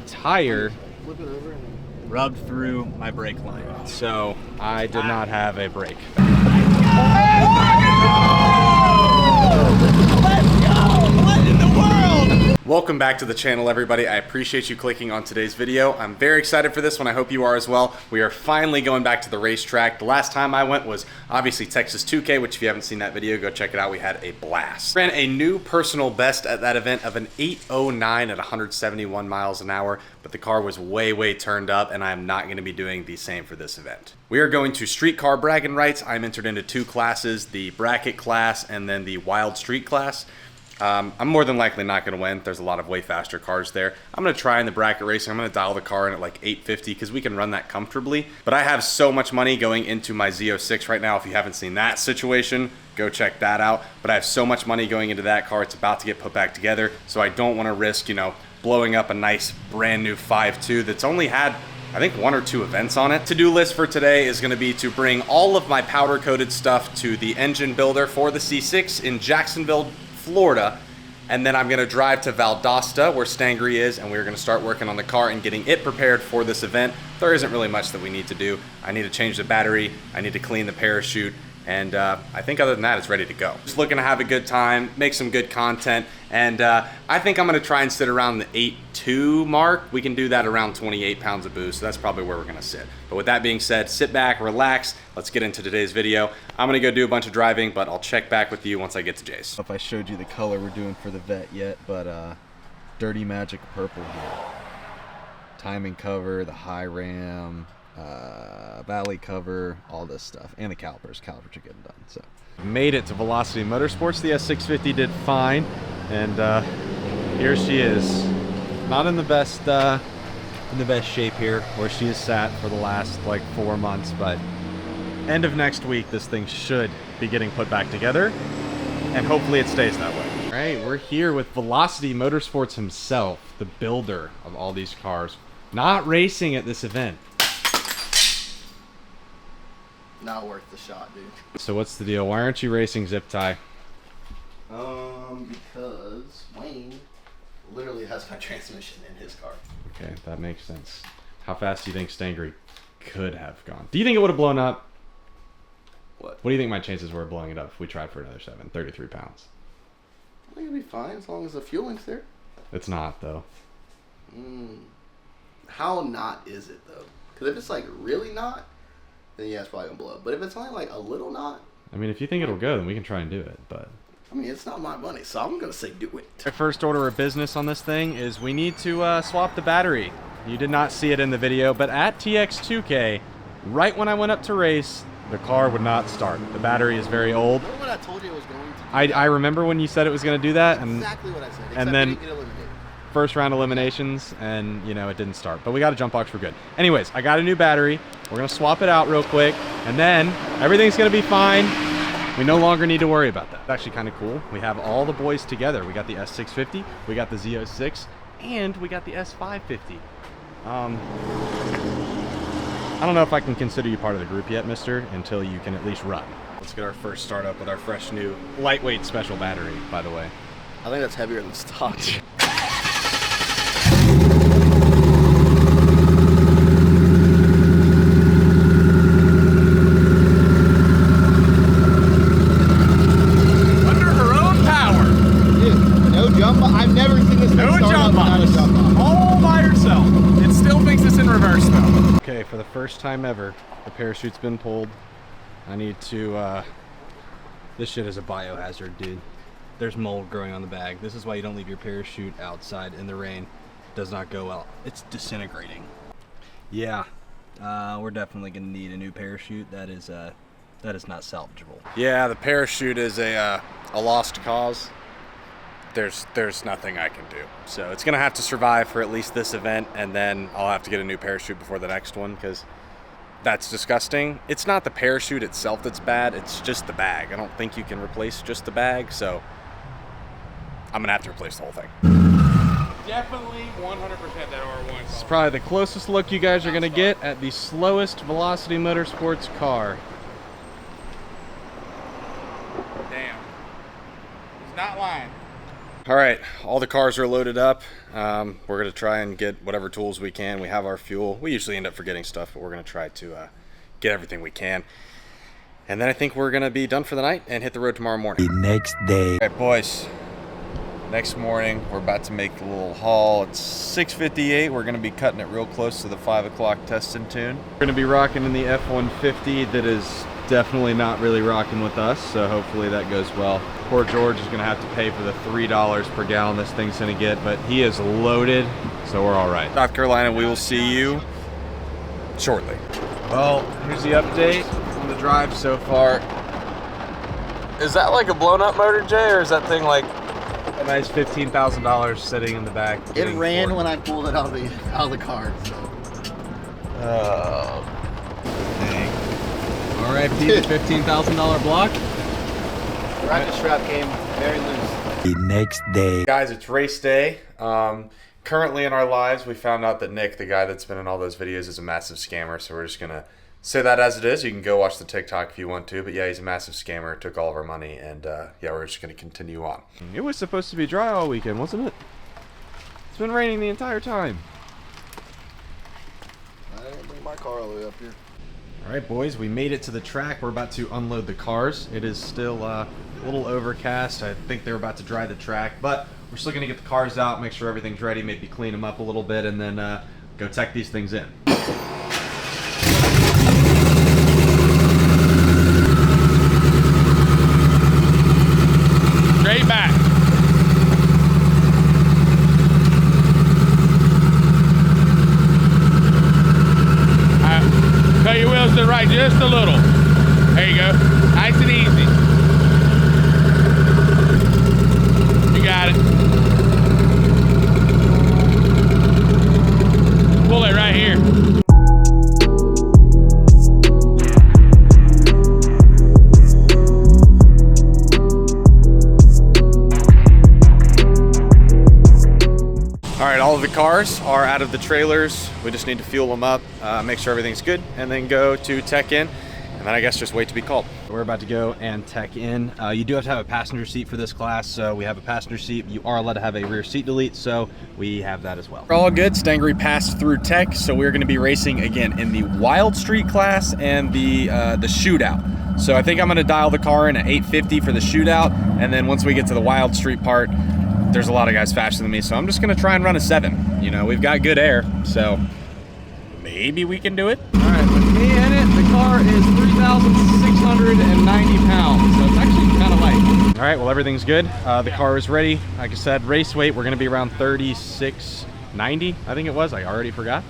tire rubbed through my brake line. So I did not have a brake. Welcome back to the channel, everybody. I appreciate you clicking on today's video. I'm very excited for this one. I hope you are as well. We are finally going back to the racetrack. The last time I went was obviously Texas 2K, which if you haven't seen that video, go check it out. We had a blast. Ran a new personal best at that event of an 8:09 at 171 miles an hour, but the car was way turned up, and I am not going to be doing the same for this event. We are going to street car bragging rights. I'm entered into two classes, the bracket class and then the wild street class. I'm more than likely not going to win. There's a lot of way faster cars there. I'm going to try in the bracket racing. I'm going to dial the car in at like 850 because we can run that comfortably. But I have so much money going into my Z06 right now. If you haven't seen that situation, go check that out. But I have so much money going into that car. It's about to get put back together. So I don't want to risk, blowing up a nice brand new 5.2 that's only had, I think, 1 or 2 events on it. To-do list for today is going to be to bring all of my powder coated stuff to the engine builder for the C6 in Jacksonville, Florida, and then I'm going to drive to Valdosta where Stangery is, and we're going to start working on the car and getting it prepared for this event. There isn't really much that we need to do. I need to change the battery, I need to clean the parachute, and I think other than that, it's ready to go. Just looking to have a good time, make some good content, and I think I'm going to try and sit around the 8.2 mark. We can do that around 28 pounds of boost, so that's probably where we're going to sit. But with that being said, sit back, relax, let's get into today's video. I'm going to go do a bunch of driving, but I'll check back with you once I get to Jay's. I don't know if I showed you the color we're doing for the Vet yet, but Dirty Magic purple here. Timing cover, the high ram, valley cover, all this stuff, and the calipers. Calipers are getting done. So made it to Velocity Motorsports. The S650 did fine, and here she is. Not in the best shape here, where she has sat for the last like 4 months, but end of next week this thing should be getting put back together, and hopefully it stays that way. All right, we're here with Velocity Motorsports himself, the builder of all these cars, not racing at this event. Not worth the shot, dude. So what's the deal? Why aren't you racing zip tie? Because Wayne literally has my transmission in his car. Okay, that makes sense. How fast do you think Stangery could have gone? Do you think it would have blown up? What do you think my chances were of blowing it up if we tried for another 33 pounds? I think it'll be fine as long as the fueling's there. It's not, though. How not is it, though? Because if it's like really not, then yeah, it's probably gonna blow up. But if it's only like a little not, I mean, if you think it'll go, then we can try and do it, but I mean, it's not my money, so I'm gonna say do it. Our first order of business on this thing is we need to swap the battery. You did not see it in the video, but at TX2K, right when I went up to race, the car would not start. The battery is very old. Remember when I told you it was going to do I remember when you said it was going to do that, and exactly what I said. And then get eliminated. First round eliminations, and it didn't start, but we got a jump box for good. Anyways, I got a new battery. We're gonna swap it out real quick, and then everything's gonna be fine. We no longer need to worry about that. It's actually kind of cool. We have all the boys together. We got the S650, we got the Z06, and we got the S550. I don't know if I can consider you part of the group yet, mister, until you can at least run. Let's get our first start up with our fresh new lightweight special battery, by the way. I think that's heavier than stock. I've never seen this thing start up without a jump box. All by yourself. It still thinks it's in reverse though. Okay, for the first time ever, the parachute's been pulled. I need to, this shit is a biohazard, dude. There's mold growing on the bag. This is why you don't leave your parachute outside in the rain. It does not go well. It's disintegrating. Yeah, we're definitely gonna need a new parachute. That is not salvageable. Yeah, the parachute is a lost cause. There's nothing I can do. So it's gonna have to survive for at least this event, and then I'll have to get a new parachute before the next one, because that's disgusting. It's not the parachute itself that's bad, it's just the bag. I don't think you can replace just the bag, so I'm gonna have to replace the whole thing. Definitely 100% that R1. It's probably the closest look you guys are gonna get at the slowest Velocity Motorsports car. Damn. He's not lying. All right, all the cars are loaded up. We're gonna try and get whatever tools we can. We have our fuel. We usually end up forgetting stuff, but we're gonna try to get everything we can. And then I think we're gonna be done for the night and hit the road tomorrow morning. The next day. All right, boys. Next morning, we're about to make the little haul. It's 6:58. We're gonna be cutting it real close to the 5 o'clock test and tune. We're gonna be rocking in the F-150 that is definitely not really rocking with us, so hopefully that goes well. Poor George is gonna have to pay for the $3 per gallon this thing's gonna get, but he is loaded, so we're all right. South Carolina, we will see you shortly. Well, here's the update on the drive so far. Is that like a blown up motor, Jay, or is that thing like a nice $15,000 sitting in the back? It ran when I pulled it out of the car. So. Oh, dang. R.I.P. the $15,000 block. The ratchet strap came very loose. The next day. Guys, it's race day. Currently in our lives, we found out that Nick, the guy that's been in all those videos, is a massive scammer. So we're just going to say that as it is. You can go watch the TikTok if you want to. But yeah, he's a massive scammer. Took all of our money. And yeah, we're just going to continue on. It was supposed to be dry all weekend, wasn't it? It's been raining the entire time. I didn't bring my car all the way up here. All right, boys, we made it to the track. We're about to unload the cars. It is still a little overcast. I think they're about to dry the track, but we're still gonna get the cars out, make sure everything's ready, maybe clean them up a little bit, and then go tech these things in. Straight back. Cut your wheels to the right just a little. There you go. Nice and easy. You got it. Pull it right here. All right, all of the cars are out of the trailers. We just need to fuel them up, make sure everything's good, and then go to tech in, and then I guess just wait to be called. We're about to go and tech in. You do have to have a passenger seat for this class, so we have a passenger seat. You are allowed to have a rear seat delete, so we have that as well. We're all good. Stangery passed through tech, so we're gonna be racing again in the Wild Street class and the shootout. So I think I'm gonna dial the car in at 850 for the shootout, and then once we get to the Wild Street part, there's a lot of guys faster than me, so I'm just gonna try and run a 7. You know, we've got good air, so maybe we can do it. All right, with me in it, the car is 3,690 pounds, so it's actually kind of light. All right, well, everything's good. The car is ready. Like I said, race weight, we're gonna be around 3690, I think it was. I already forgot.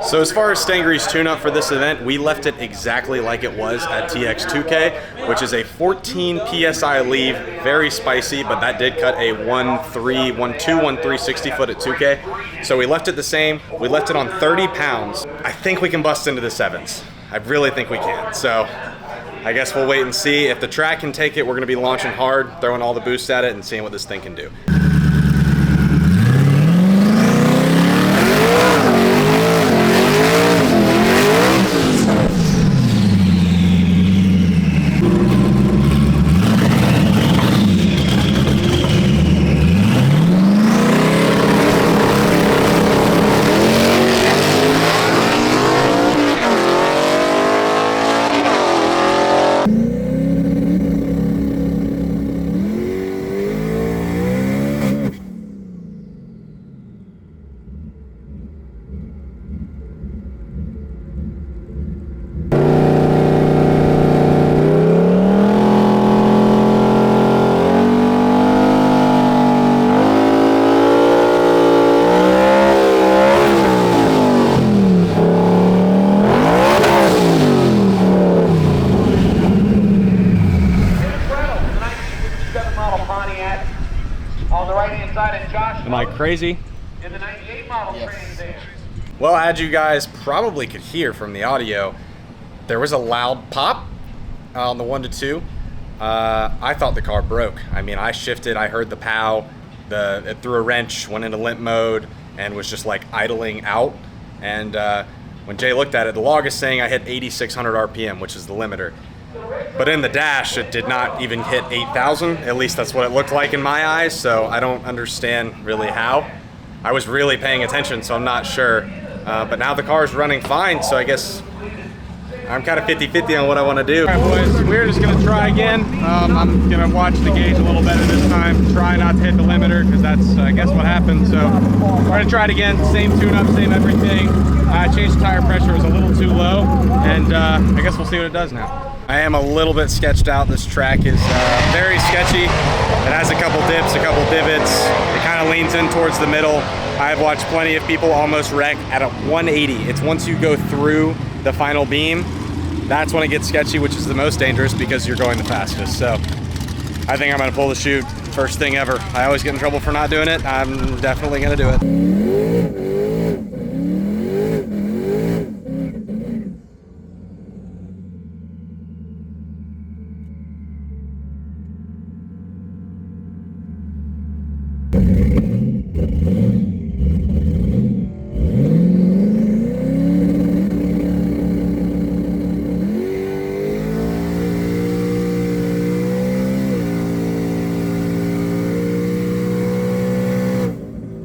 So as far as Stangery's tune-up for this event, we left it exactly like it was at TX2K, which is a 14 PSI leave, very spicy, but that did cut a 1.3 60 foot at 2K. So we left it the same. We left it on 30 pounds. I think we can bust into the 7s. I really think we can. So I guess we'll wait and see. If the track can take it, we're gonna be launching hard, throwing all the boost at it and seeing what this thing can do. Am I crazy? In the 98 model train there. Well, as you guys probably could hear from the audio, there was a loud pop on the 1 to 2. I thought the car broke. I mean, I shifted, I heard the pow, it threw a wrench, went into limp mode, and was just like idling out. And when Jay looked at it, the log is saying I hit 8,600 RPM, which is the limiter. But in the dash, it did not even hit 8,000. At least that's what it looked like in my eyes, so I don't understand really how. I was really paying attention, so I'm not sure. But now the car is running fine, so I guess I'm kind of 50-50 on what I want to do. All right, boys, we're just gonna try again. I'm gonna watch the gauge a little better this time. Try not to hit the limiter, because that's, I guess, what happened. So we're gonna try it again. Same tune-up, same everything. I changed the tire pressure, it was a little too low, and I guess we'll see what it does now. I am a little bit sketched out. This track is very sketchy. It has a couple dips, a couple divots. It kind of leans in towards the middle. I've watched plenty of people almost wreck at a 180. It's once you go through the final beam, that's when it gets sketchy, which is the most dangerous because you're going the fastest. So I think I'm gonna pull the chute first thing ever. I always get in trouble for not doing it. I'm definitely gonna do it.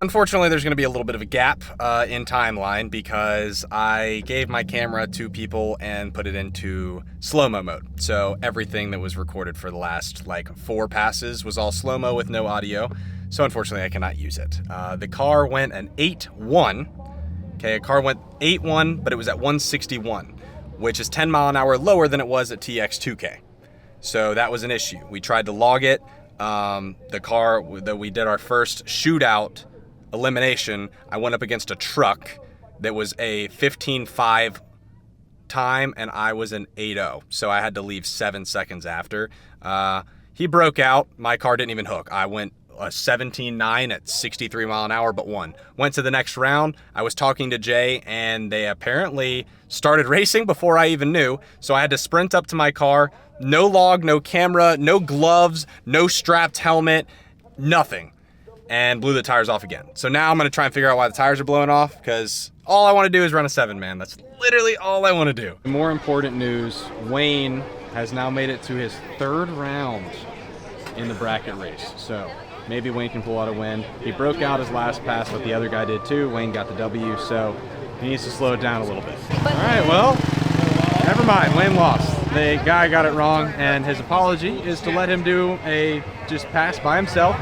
Unfortunately, there's going to be a little bit of a gap in timeline because I gave my camera to people and put it into slow-mo mode. So everything that was recorded for the last like 4 passes was all slow-mo with no audio. So unfortunately, I cannot use it. The car went an 8.1. Okay, a car went 8.1, but it was at 161, which is 10 mile an hour lower than it was at TX2K. So that was an issue. We tried to log it. The car that we did our first shootout elimination, I went up against a truck that was a 15.5 time and I was an 8.0, so I had to leave 7 seconds after. He broke out. My car didn't even hook. I went a 17.9 at 63 mile an hour, but won. Went to the next round. I was talking to Jay and they apparently started racing before I even knew, so I had to sprint up to my car. No log, no camera, no gloves, no strapped helmet, nothing. And blew the tires off again. So now I'm gonna try and figure out why the tires are blowing off, because all I wanna do is run a 7, man. That's literally all I wanna do. More important news, Wayne has now made it to his 3rd round in the bracket race. So maybe Wayne can pull out a win. He broke out his last pass, but the other guy did too. Wayne got the W, so he needs to slow it down a little bit. All right, well, never mind, Wayne lost. The guy got it wrong, and his apology is to let him do a just pass by himself.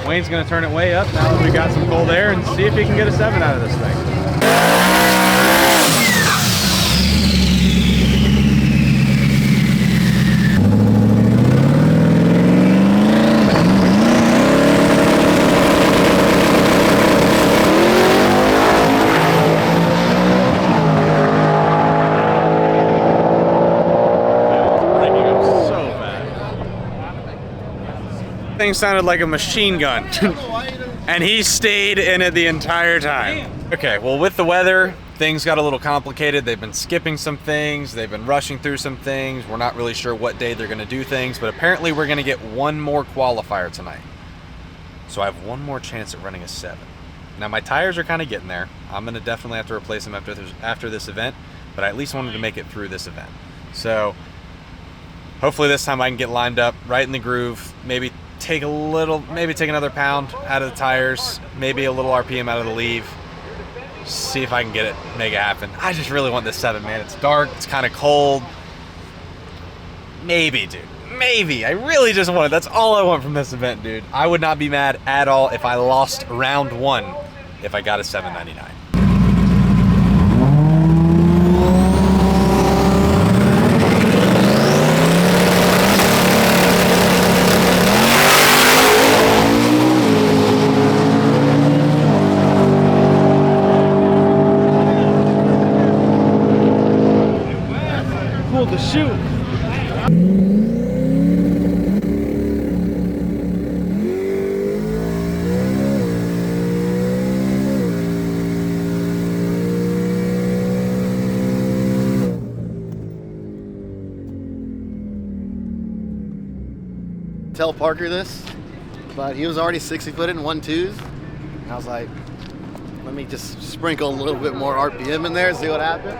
Wayne's gonna turn it way up now that we got some cold air and see if he can get a 7 out of this thing. Thing sounded like a machine gun and he stayed in it the entire time. Okay, well, with the weather, things got a little complicated. They've been skipping some things, they've been rushing through some things. We're not really sure what day they're gonna do things, but apparently we're gonna get one more qualifier tonight. So I have one more chance at running a 7. Now my tires are kind of getting there. I'm gonna definitely have to replace them after this event, but I at least wanted to make it through this event. So hopefully this time I can get lined up right in the groove, maybe take another pound out of the tires, maybe a little RPM out of the leave, see if I can get it, make it happen. I just really want this 7, man. It's dark, it's kind of cold. Maybe, dude, maybe. I really just want it. That's all I want from this event, dude. I would not be mad at all if I lost round 1 if I got a 799. The shoot. Tell Parker this, but he was already 60 footed in 1.2s. And I was like, Let me just sprinkle a little bit more RPM in there, see what happens.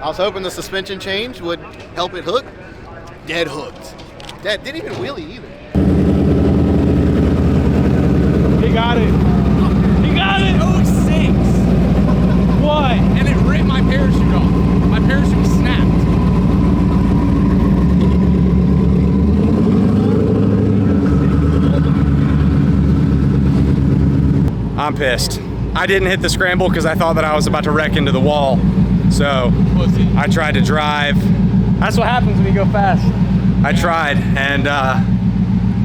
I was hoping the suspension change would help it hook. Dead hooked. Dead, didn't even wheelie either. He got it. He got it. 06. What? And it ripped my parachute off. My parachute snapped. I'm pissed. I didn't hit the scramble because I thought that I was about to wreck into the wall. So I tried to drive. That's what happens when you go fast. I tried, and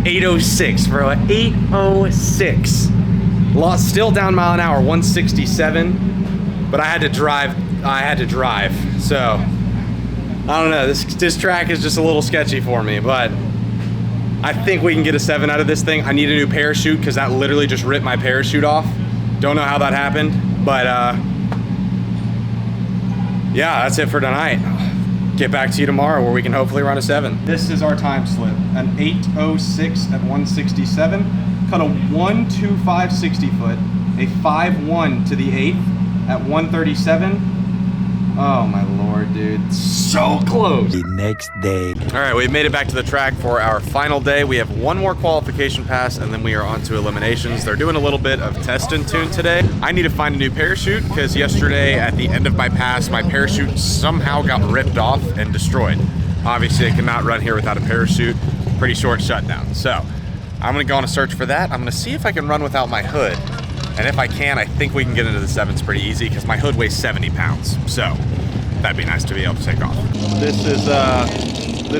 806, bro, 806. Lost, still down mile an hour, 167, but I had to drive. So I don't know, this track is just a little sketchy for me, but I think we can get a 7 out of this thing. I need a new parachute because that literally just ripped my parachute off. Don't know how that happened, but yeah, that's it for tonight. Get back to you tomorrow where we can hopefully run a 7. This is our time slip, an 8:06 at 167. Cut a 1.25 60 foot, a 5.1 to the 8th at 137. Oh my lord, dude, so close. The next day. All right, we've made it back to the track for our final day. We have one more qualification pass and then we are on to eliminations. They're doing a little bit of test and tune today. I need to find a new parachute because yesterday at the end of my pass, my parachute somehow got ripped off and destroyed. Obviously, I cannot run here without a parachute. Pretty short shutdown. So I'm gonna go on a search for that. I'm gonna see if I can run without my hood. And if I can, I think we can get into the 7s pretty easy because my hood weighs 70 pounds. So that'd be nice to be able to take off. This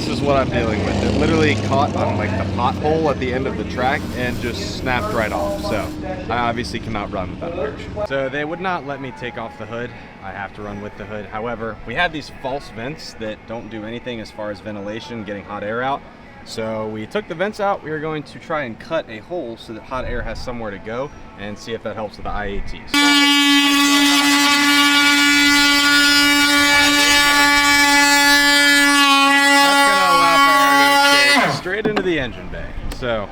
is what I'm dealing with. It literally caught on like the pothole at the end of the track and just snapped right off. So I obviously cannot run without a parachute. So they would not let me take off the hood. I have to run with the hood. However, we have these false vents that don't do anything as far as ventilation, getting hot air out. So we took the vents out. We are going to try and cut a hole so that hot air has somewhere to go and see if that helps with the IATs. Straight into the engine bay. So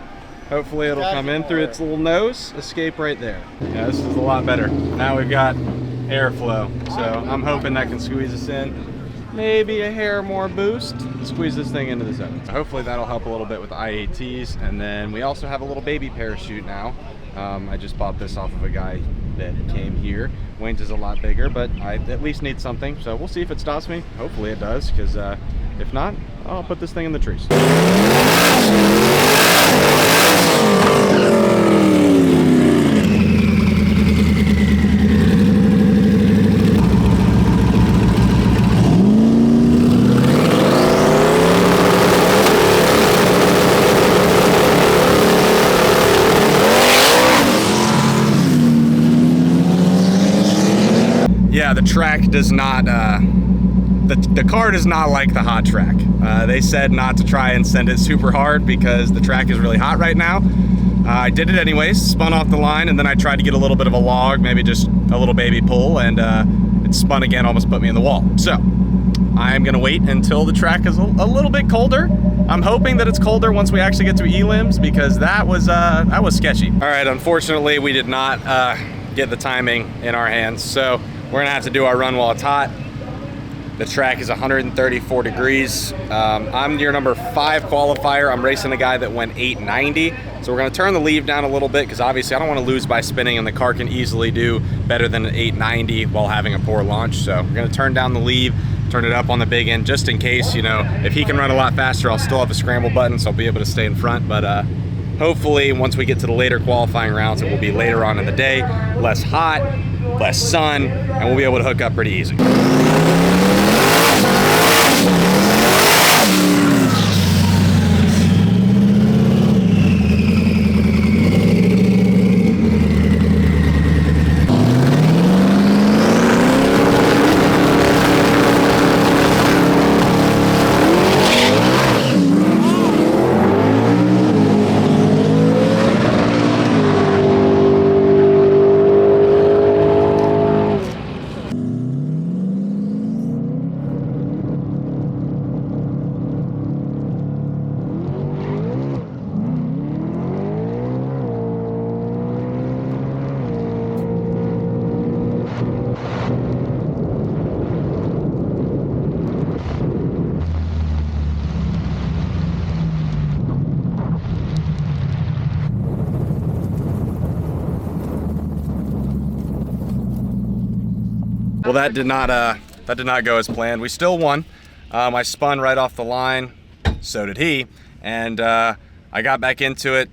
hopefully it'll come in through its little nose, escape right there. Yeah, this is a lot better. Now we've got airflow. So I'm hoping that can squeeze us in. Maybe a hair more boost, squeeze this thing into the 7. Hopefully that'll help a little bit with the IATs. And then we also have a little baby parachute now. I just bought this off of a guy that came here. Wayne's is a lot bigger, but I at least need something. So we'll see if it stops me. Hopefully it does, because if not, I'll put this thing in the trees. Yeah, the track does not, the car does not like the hot track. They said not to try and send it super hard because the track is really hot right now. I did it anyways, spun off the line, and then I tried to get a little bit of a log, maybe just a little baby pull, and it spun again, almost put me in the wall. So I'm gonna wait until the track is a little bit colder. I'm hoping that it's colder once we actually get to elims because that was sketchy. All right, unfortunately, we did not get the timing in our hands, so we're gonna have to do our run while it's hot. The track is 134 degrees. I'm your number 5 qualifier. I'm racing a guy that went 890. So we're gonna turn the leave down a little bit because obviously I don't wanna lose by spinning, and the car can easily do better than an 890 while having a poor launch. So we're gonna turn down the leave, turn it up on the big end just in case, you know, if he can run a lot faster, I'll still have a scramble button, so I'll be able to stay in front. But hopefully once we get to the later qualifying rounds, it will be later on in the day, less hot, less sun, and we'll be able to hook up pretty easy. Well, that did not go as planned. We still won. I spun right off the line, so did he, and I got back into it,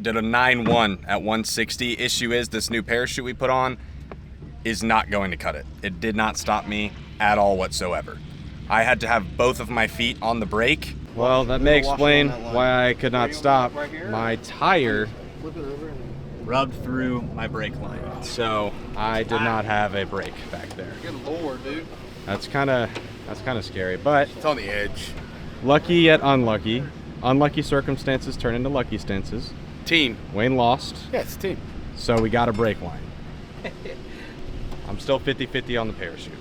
did a 9-1 at 160. Issue is this new parachute we put on is not going to cut it. It did not stop me at all whatsoever. I had to have both of my feet on the brake. Well, that may explain why I could not stop. My tire Rubbed through my brake line. so I did not have a brake back there. Good lord, dude. That's kind of scary, but It's on the edge. lucky yet unlucky. Unlucky circumstances turn into lucky stances. Team. Wayne lost, Yeah, it's a team. so we got a brake line. I'm still 50-50 on the parachute.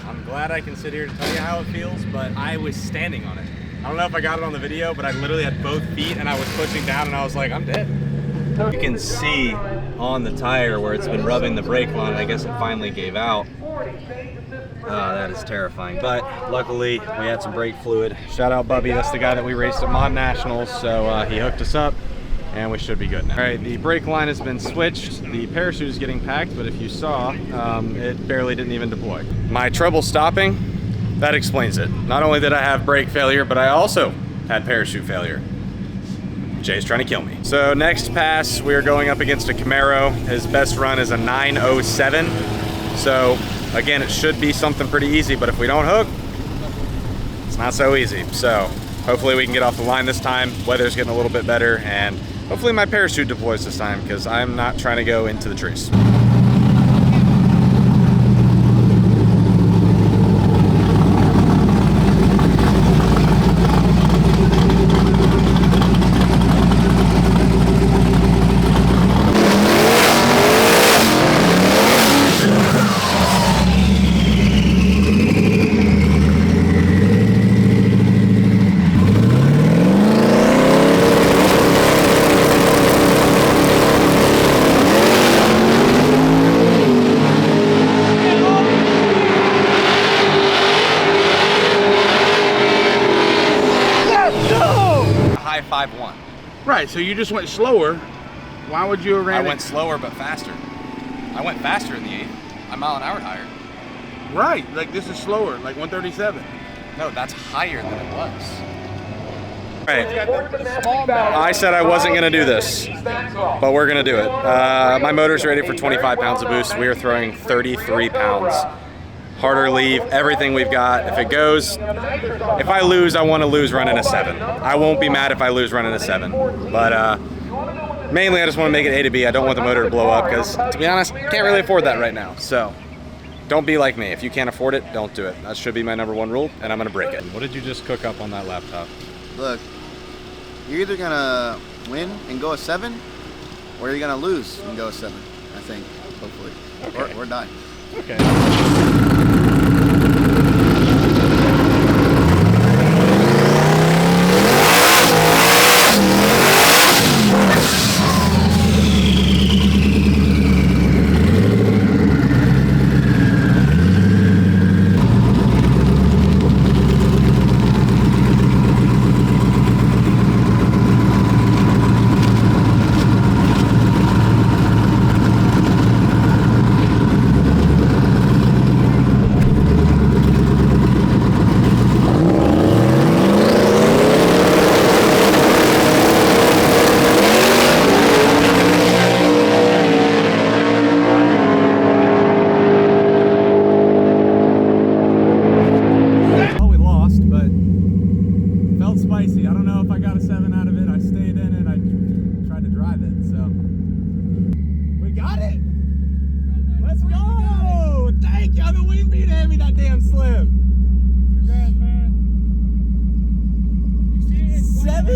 I'm glad I can sit here to tell you how it feels, but I was standing on it. I don't know if I got it on the video, but I literally had both feet and I was pushing down and I was like, I'm dead. You can see on the tire where it's been rubbing the brake line. I guess it finally gave out. That is terrifying. But luckily, we had some brake fluid. Shout out Bubby, that's the guy that we raced at Mod Nationals, so he hooked us up and we should be good now. All right, the brake line has been switched. The parachute is getting packed, but if you saw, it barely didn't even deploy. My trouble stopping, that explains it. Not only did I have brake failure, but I also had parachute failure. Jay's trying to kill me. So next pass, we are going up against a Camaro. His best run is a 907. So again, it should be something pretty easy, but if we don't hook, it's not so easy. So hopefully we can get off the line this time. Weather's getting a little bit better, and hopefully my parachute deploys this time because I'm not trying to go into the trees. High 5.1. Right, so you just went slower. Why would you have ran I it? went slower but faster. I went faster in the 8th. I'm mile an hour higher. Right, like this is slower, like 137. No, that's higher than it was. Right. I said I wasn't going to do this, but we're going to do it. My motor's rated for 25 pounds of boost. We are throwing 33 pounds. Harder leave, everything we've got. If it goes, if I lose, I want to lose running a 7. I won't be mad if I lose running a 7. But mainly I just want to make it A to B. I don't want the motor to blow up because, to be honest, can't really afford that right now. So don't be like me. If you can't afford it, don't do it. That should be my #1 rule, and I'm going to break it. What did you just cook up on that laptop? Look, you're either gonna win and go a 7, or you're gonna lose and go a 7. I think, hopefully, Okay. or die. Okay.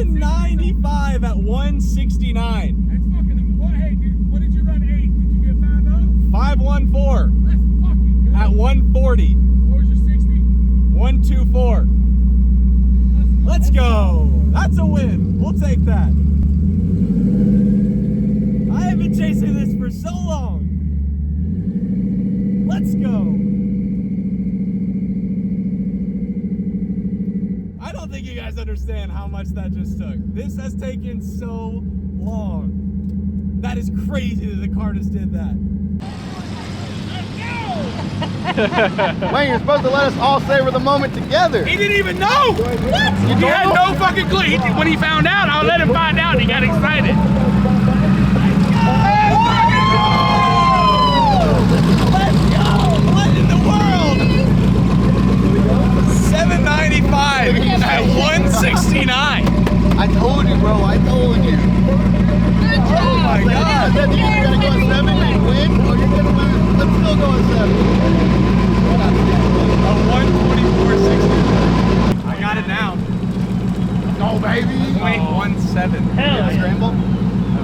$795 at 169. That's fucking, what, hey, dude, what did you run 8? Did you get 5-0? 514 That's fucking good. at 140. What was your 60? 124. Let's go. That's a win. We'll take that. I have been chasing this for so long. Let's go. I don't think you guys understand how much that just took. This has taken so long. That is crazy that the car just did that. Wayne, you're supposed to let us all savor the moment together. He didn't even know. What? He had no fucking clue. When he found out, I let him find out. And he got excited. Let's go! What in the world? 795 at 169. I told you, bro. I told you. Oh my God! I said you're gonna go at 7 and win, or you're gonna lose. Let's still go at 7. A 124.60. I got it now. Go, baby. 0.17. Hell, scramble.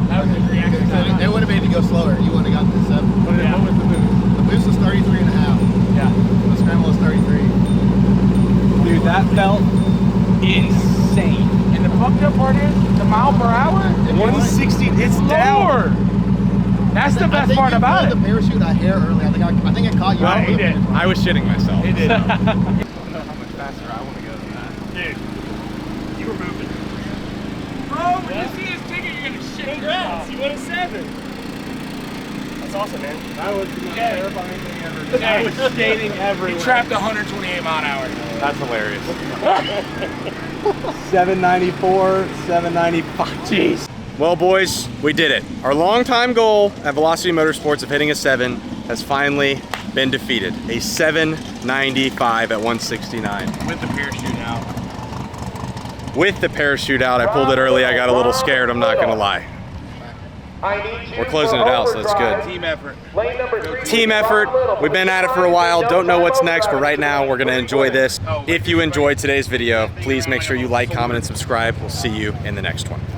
That was a reaction. They would have made you go slower. You wouldn't have gotten to 7. What was the boost? The boost was 33 and a half. Yeah. The scramble was 33. Dude, that felt insane. And the fucked up part is the mile per hour. 160. It's down. That's the I best think part you about it. pulled the parachute a hair early. I think it caught you. No, out he of the did. finish line. I was shitting myself. He did. I don't know how much faster I want to go than that. Dude, you were moving. Bro, when you see his ticket, you're gonna shit. Congrats, you won a 7. That's awesome, man. That was the most terrifying thing ever. I was skating He everywhere. trapped 128 mile an hour. That's hilarious. 794, 795. Jeez. Well, boys, we did it. Our longtime goal at Velocity Motorsports of hitting a 7 has finally been defeated. A 795 at 169. With the parachute out. With the parachute out, I pulled it early. I got a little scared, I'm not gonna lie. We're closing it out, so that's good. Team effort. Team effort. We've been at it for a while. Don't know what's next, but right now we're gonna enjoy this. If you enjoyed today's video, please make sure you like, comment, and subscribe. We'll see you in the next one.